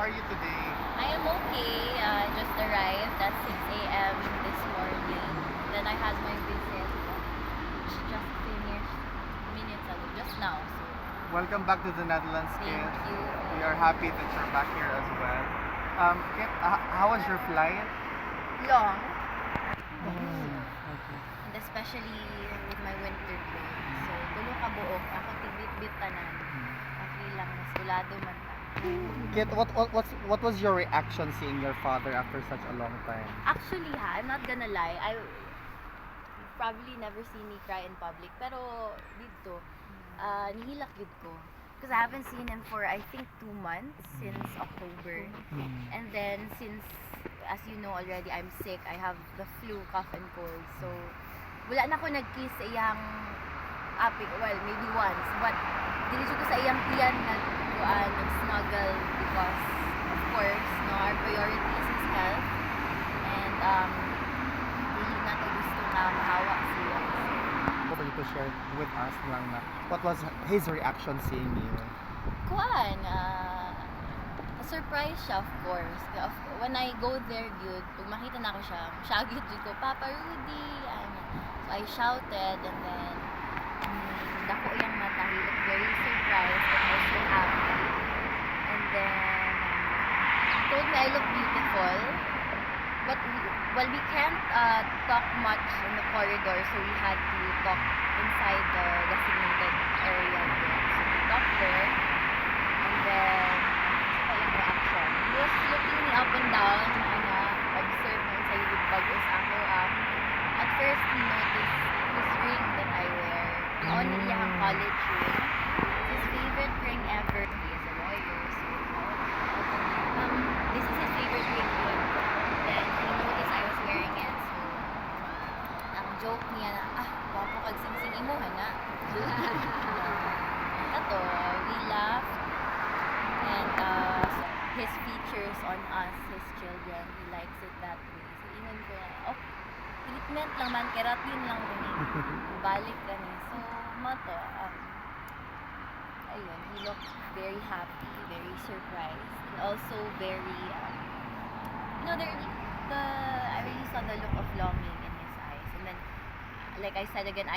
are you today? I am okay. I just arrived at 6 a.m. this morning. Then I had my visit just finished minutes ago, just now. So Welcome back to the Netherlands, thank Kit. you. We are happy that you're back here as well. Kit, how was your flight? Long. And especially with my winter clothes. So tulo ka buok. Ako tigbit-bit tanan. Okay lang. Maskulado man ta. Kit, what was your reaction seeing your father after such a long time? Actually I'm not gonna lie. You've probably never seen me cry in public. Pero dito, nihilak yun ko. Because I haven't seen him for I think 2 months since October. And then since, as you know already, I'm sick. I have the flu, cough and cold. So wala na ko nag-kiss sa iyang api. Well, maybe once. But dili ko sa iyang tiyan nag-snuggle because of course, no, our priority is his health. And dili na tayo gusto nga mahawa siya. For you to share with us lang na what was his reaction seeing you? Kuan, surprise siya, of course. When I go there, good, pag makita na ko siya, syagit yun ko, Papa Rudy, ano. So I shouted, and then, dako yung mata, he looked very surprised, but also happy. And then, he told me I look beautiful, but we can't talk much in the corridor, so we had to talk inside the designated area there. So we talked there, and then, sa yung reaction. He was looking me up and down, observe mo sa yung bagos ako. At first, he noticed this ring that I wear. On niya ang college ring. It's his favorite ring ever. He is a lawyer, so this is his favorite ring. Then he noticed I was wearing it, so ang joke niya na, wapo kag sing-sing imo, na. Kato, we laughed, and his features on us, his children, he likes it that way. So ingon ko na, treatment lang man, keratin lang kami. Balik kami. So, mato, ayun, he looked very happy, very surprised, and also very, I really saw the look of longing in his eyes. And then, like I said again,